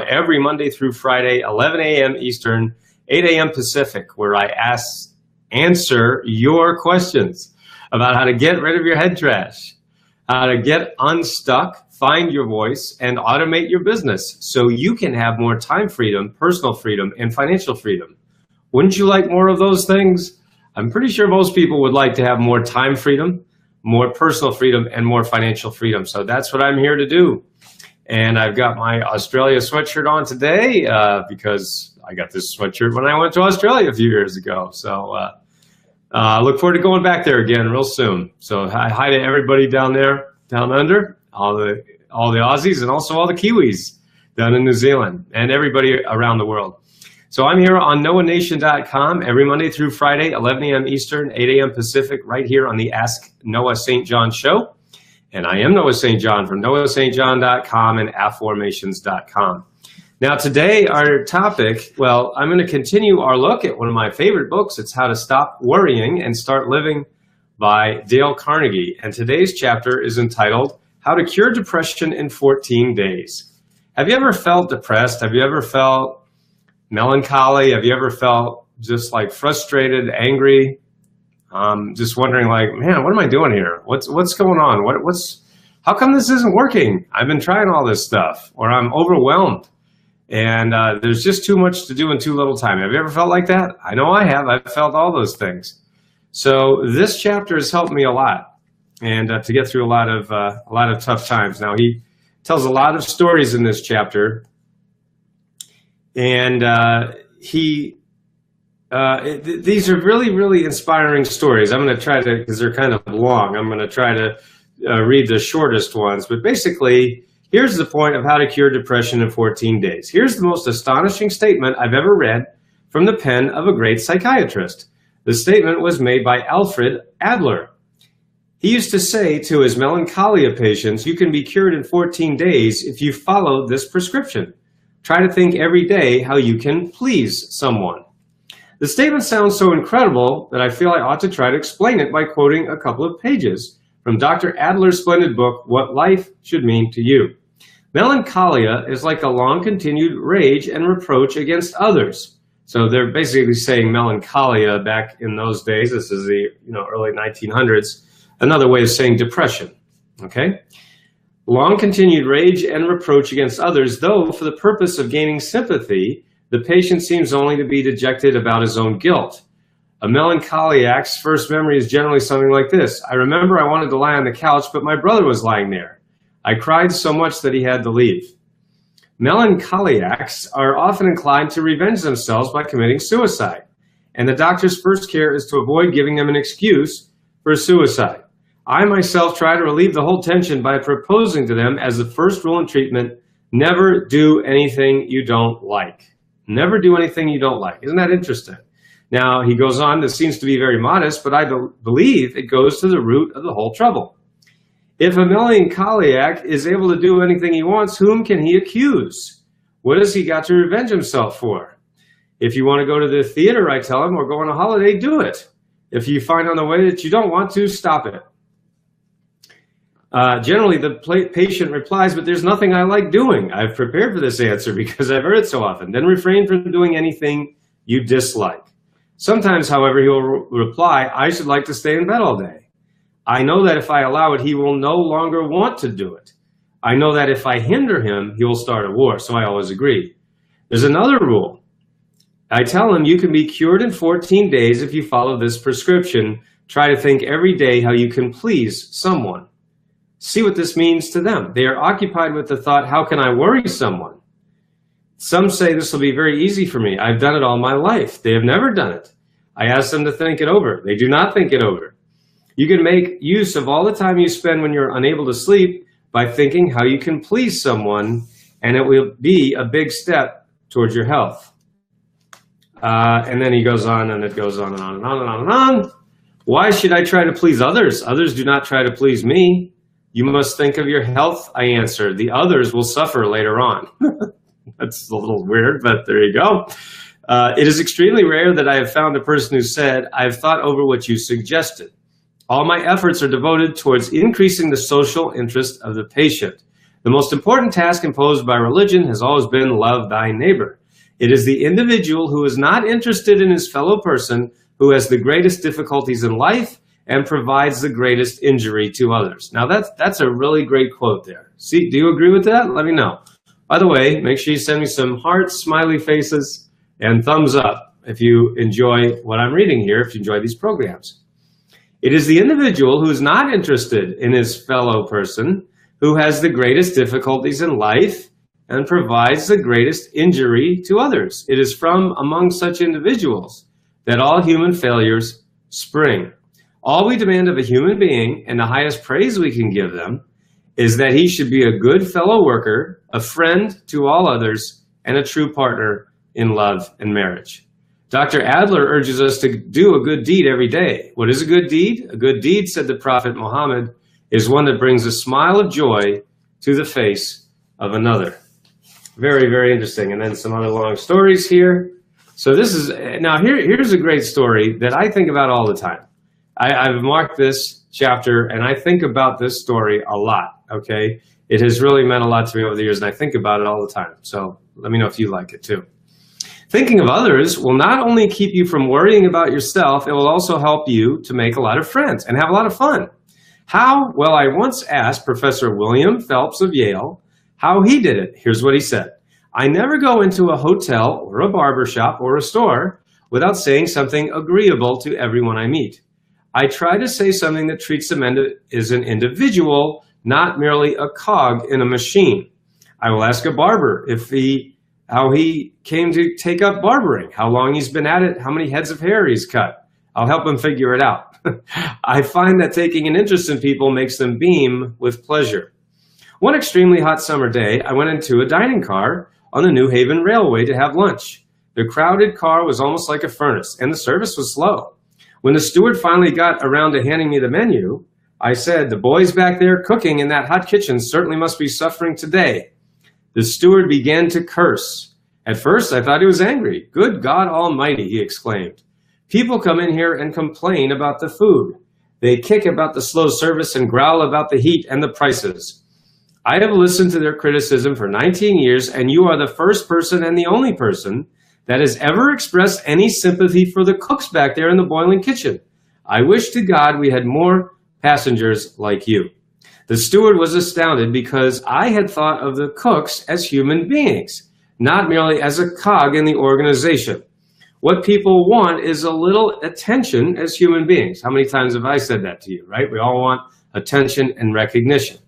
every Monday through Friday, 11 a.m. Eastern, 8 a.m. Pacific, where I answer your questions about how to get rid of your head trash, how to get unstuck, find your voice, and automate your business so you can have more time freedom, personal freedom, and financial freedom. Wouldn't you like more of those things? I'm pretty sure most people would like to have more time freedom, more personal freedom, and more financial freedom. So that's what I'm here to do. And I've got my Australia sweatshirt on today because I got this sweatshirt when I went to Australia a few years ago. So I look forward to going back there again real soon. So hi to everybody down there, down under, all the Aussies, and also all the Kiwis down in New Zealand, and everybody around the world. So I'm here on NoahNation.com every Monday through Friday, 11 a.m. Eastern, 8 a.m. Pacific, right here on the Ask Noah St. John show. And I am Noah St. John from NoahSt.John.com and Afformations.com. Now today our topic, well, I'm going to continue our look at one of my favorite books. It's How to Stop Worrying and Start Living by Dale Carnegie. And today's chapter is entitled How to Cure Depression in 14 Days. Have you ever felt depressed? Have you ever felt melancholy? Have you ever felt just like frustrated, angry? Just wondering, like, man, what am I doing here? What's going on? How come this isn't working? I've been trying all this stuff, or I'm overwhelmed, and there's just too much to do in too little time. Have you ever felt like that? I know I have. I've felt all those things. So this chapter has helped me a lot, and to get through a lot of tough times. Now he tells a lot of stories in this chapter, and these are really, really inspiring stories. I'm going to try to, because they're kind of long, I'm going to try to read the shortest ones. But basically, here's the point of how to cure depression in 14 days. Here's the most astonishing statement I've ever read from the pen of a great psychiatrist. The statement was made by Alfred Adler. He used to say to his melancholia patients, you can be cured in 14 days if you follow this prescription. Try to think every day how you can please someone. The statement sounds so incredible that I feel I ought to try to explain it by quoting a couple of pages from Dr. Adler's splendid book, What Life Should Mean to You. Melancholia is like a long continued rage and reproach against others. So they're basically saying melancholia back in those days. This is the early 1900s. Another way of saying depression. Okay? Long continued rage and reproach against others, though for the purpose of gaining sympathy, the patient seems only to be dejected about his own guilt. A melancholiac's first memory is generally something like this. I remember I wanted to lie on the couch, but my brother was lying there. I cried so much that he had to leave. Melancholiacs are often inclined to revenge themselves by committing suicide, and the doctor's first care is to avoid giving them an excuse for suicide. I myself try to relieve the whole tension by proposing to them as the first rule in treatment, never do anything you don't like. Never do anything you don't like. Isn't that interesting? Now, he goes on, this seems to be very modest, but I believe it goes to the root of the whole trouble. If a melancholiac is able to do anything he wants, whom can he accuse? What has he got to revenge himself for? If you want to go to the theater, I tell him, or go on a holiday, do it. If you find on the way that you don't want to, stop it. Generally, the patient replies, but there's nothing I like doing. I've prepared for this answer because I've heard it so often. Then refrain from doing anything you dislike. Sometimes, however, he will reply, I should like to stay in bed all day. I know that if I allow it, he will no longer want to do it. I know that if I hinder him, he will start a war, so I always agree. There's another rule. I tell him you can be cured in 14 days if you follow this prescription. Try to think every day how you can please someone. See what this means to them. They are occupied with the thought, how can I worry someone? Some say this will be very easy for me. I've done it all my life. They have never done it. I ask them to think it over. They do not think it over. You can make use of all the time you spend when you're unable to sleep by thinking how you can please someone, and it will be a big step towards your health. And then he goes on, and it goes on and on and on and on and on. Why should I try to please others? Others do not try to please me. You must think of your health, I answer. The others will suffer later on. That's a little weird, but there you go. It is extremely rare that I have found a person who said, I've thought over what you suggested. All my efforts are devoted towards increasing the social interest of the patient. The most important task imposed by religion has always been love thy neighbor. It is the individual who is not interested in his fellow person who has the greatest difficulties in life and provides the greatest injury to others. Now that's a really great quote there. See, do you agree with that? Let me know. By the way, make sure you send me some hearts, smiley faces, and thumbs up if you enjoy what I'm reading here, if you enjoy these programs. It is the individual who is not interested in his fellow person who has the greatest difficulties in life and provides the greatest injury to others. It is from among such individuals that all human failures spring. All we demand of a human being, and the highest praise we can give them, is that he should be a good fellow worker, a friend to all others, and a true partner in love and marriage. Dr. Adler urges us to do a good deed every day. What is a good deed? A good deed, said the Prophet Muhammad, is one that brings a smile of joy to the face of another. Very, very interesting. And then some other long stories here. So this is, now here's a great story that I think about all the time. I've marked this chapter and I think about this story a lot, okay? It has really meant a lot to me over the years and I think about it all the time. So let me know if you like it too. Thinking of others will not only keep you from worrying about yourself, it will also help you to make a lot of friends and have a lot of fun. How? Well, I once asked Professor William Phelps of Yale how he did it. Here's what he said. I never go into a hotel or a barber shop or a store without saying something agreeable to everyone I meet. I try to say something that treats them as an individual, not merely a cog in a machine. I will ask a barber how he came to take up barbering, how long he's been at it, how many heads of hair he's cut. I'll help him figure it out. I find that taking an interest in people makes them beam with pleasure. One extremely hot summer day, I went into a dining car on the New Haven Railway to have lunch. The crowded car was almost like a furnace, and the service was slow. When the steward finally got around to handing me the menu, I said, the boys back there cooking in that hot kitchen certainly must be suffering today. The steward began to curse. At first, I thought he was angry. Good God Almighty, he exclaimed. People come in here and complain about the food. They kick about the slow service and growl about the heat and the prices. I have listened to their criticism for 19 years, and you are the first person and the only person that has ever expressed any sympathy for the cooks back there in the boiling kitchen. I wish to God we had more passengers like you. The steward was astounded because I had thought of the cooks as human beings, not merely as a cog in the organization. What people want is a little attention as human beings. How many times have I said that to you, right? We all want attention and recognition.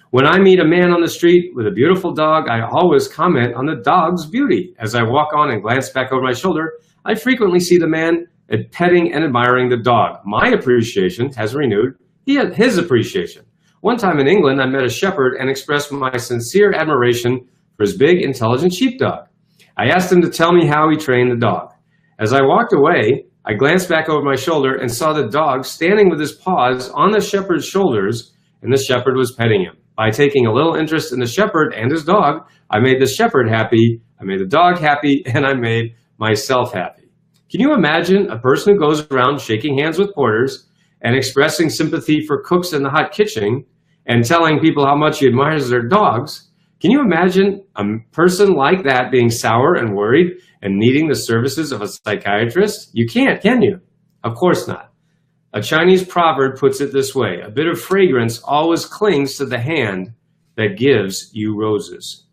When I meet a man on the street with a beautiful dog, I always comment on the dog's beauty. As I walk on and glance back over my shoulder, I frequently see the man petting and admiring the dog. My appreciation has renewed his appreciation. One time in England, I met a shepherd and expressed my sincere admiration for his big, intelligent sheepdog. I asked him to tell me how he trained the dog. As I walked away, I glanced back over my shoulder and saw the dog standing with his paws on the shepherd's shoulders, and the shepherd was petting him. By taking a little interest in the shepherd and his dog, I made the shepherd happy, I made the dog happy, and I made myself happy. Can you imagine a person who goes around shaking hands with porters and expressing sympathy for cooks in the hot kitchen and telling people how much he admires their dogs? Can you imagine a person like that being sour and worried and needing the services of a psychiatrist? You can't, can you? Of course not. A Chinese proverb puts it this way: a bit of fragrance always clings to the hand that gives you roses.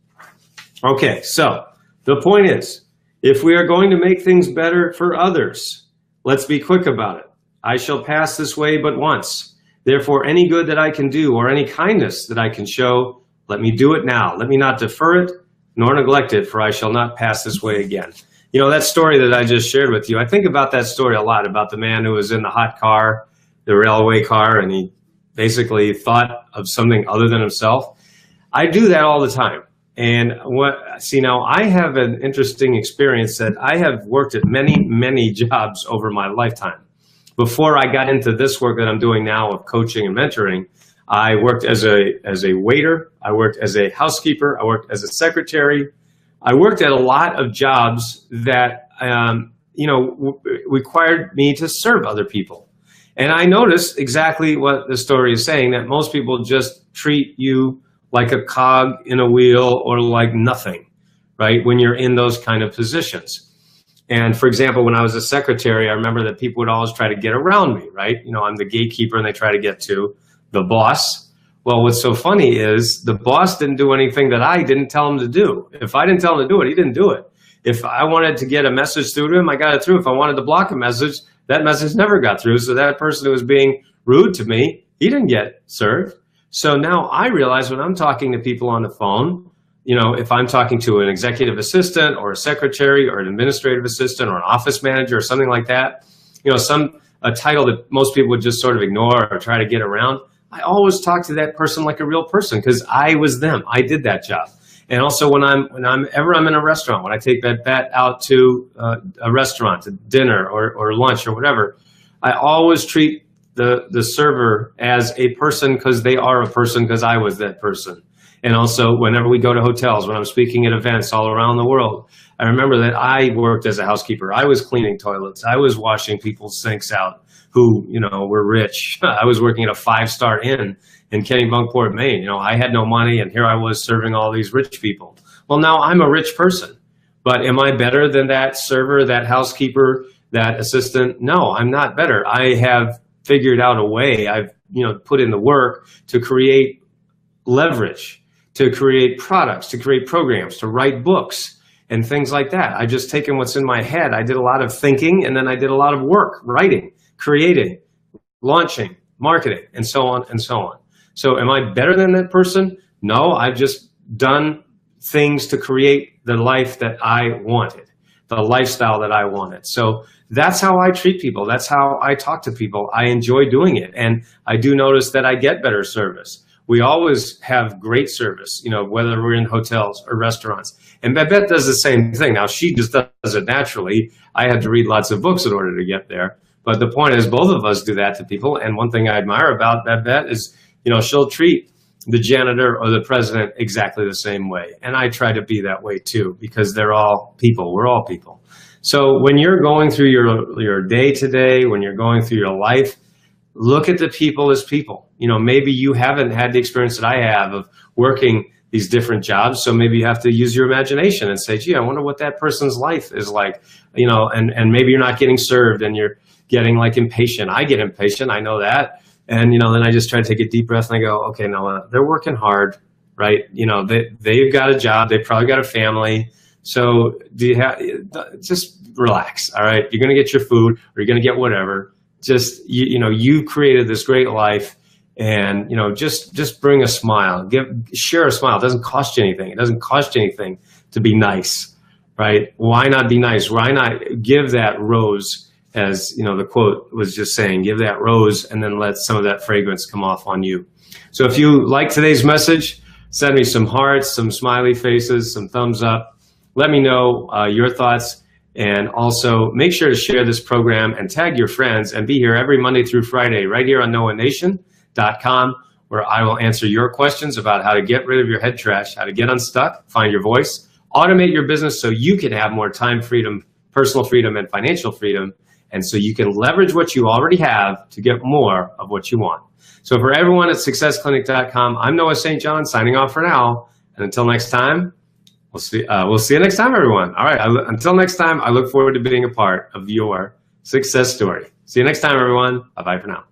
Okay, so the point is, if we are going to make things better for others, let's be quick about it. I shall pass this way but once. Therefore, any good that I can do or any kindness that I can show, let me do it now. Let me not defer it nor neglect it, for I shall not pass this way again. You know, that story that I just shared with you, I think about that story a lot, about the man who was in the hot car, the railway car, and he basically thought of something other than himself. I do that all the time. And now I have an interesting experience that I have worked at many, many jobs over my lifetime. Before I got into this work that I'm doing now of coaching and mentoring, I worked as a waiter, I worked as a housekeeper, I worked as a secretary. I worked at a lot of jobs that, required me to serve other people. And I noticed exactly what the story is saying, that most people just treat you like a cog in a wheel or like nothing, right? When you're in those kind of positions. And for example, when I was a secretary, I remember that people would always try to get around me, right? You know, I'm the gatekeeper and they try to get to the boss. Well, what's so funny is the boss didn't do anything that I didn't tell him to do. If I didn't tell him to do it, he didn't do it. If I wanted to get a message through to him, I got it through. If I wanted to block a message, that message never got through. So that person who was being rude to me, he didn't get served. So now I realize when I'm talking to people on the phone, you know, if I'm talking to an executive assistant or a secretary or an administrative assistant or an office manager or something like that, you know, a title that most people would just sort of ignore or try to get around, I always talk to that person like a real person because I was them. I did that job. And also when I'm in a restaurant, when I take that bet out to a restaurant, to dinner or lunch or whatever, I always treat the server as a person because they are a person because I was that person. And also whenever we go to hotels, when I'm speaking at events all around the world, I remember that I worked as a housekeeper. I was cleaning toilets. I was washing people's sinks out who, you know, were rich. I was working at a 5-star inn in Kennebunkport, Maine. You know, I had no money and here I was serving all these rich people. Well, now I'm a rich person, but am I better than that server, that housekeeper, that assistant? No, I'm not better. I have figured out a way. I've, you know, put in the work to create leverage, to create products, to create programs, to write books and things like that. I've just taken what's in my head. I did a lot of thinking and then I did a lot of work, writing, creating, launching, marketing, and so on and so on. So am I better than that person? No, I've just done things to create the life that I wanted, the lifestyle that I wanted. So that's how I treat people. That's how I talk to people. I enjoy doing it. And I do notice that I get better service. We always have great service, you know, whether we're in hotels or restaurants. And Babette does the same thing. Now, she just does it naturally. I had to read lots of books in order to get there. But the point is, both of us do that to people. And one thing I admire about Babette is, you know, she'll treat the janitor or the president exactly the same way. And I try to be that way too, because they're all people. We're all people. So when you're going through your day to day, when you're going through your life, look at the people as people. You know, maybe you haven't had the experience that I have of working these different jobs. So maybe you have to use your imagination and say, gee, I wonder what that person's life is like, you know, and maybe you're not getting served and you're getting like impatient. I get impatient. I know that. And, you know, then I just try to take a deep breath and I go, okay, no, they're working hard, right? You know, they've got a job. They've probably got a family. So just relax. All right. You're going to get your food or you're going to get whatever. Just, you know, you created this great life and, you know, just bring a smile, share a smile. It doesn't cost you anything. It doesn't cost you anything to be nice, right? Why not be nice? Why not give that rose, as, you know, the quote was just saying, give that rose and then let some of that fragrance come off on you. So if you like today's message, send me some hearts, some smiley faces, some thumbs up. Let me know your thoughts. And also make sure to share this program and tag your friends and be here every Monday through Friday right here on NoahNation.com, where I will answer your questions about how to get rid of your head trash, how to get unstuck, find your voice, automate your business so you can have more time freedom, personal freedom, and financial freedom, and so you can leverage what you already have to get more of what you want. So for everyone at SuccessClinic.com, I'm Noah St. John signing off for now. And until next time, we'll see you next time, everyone. All right. Until next time, I look forward to being a part of your success story. See you next time, everyone. Bye-bye for now.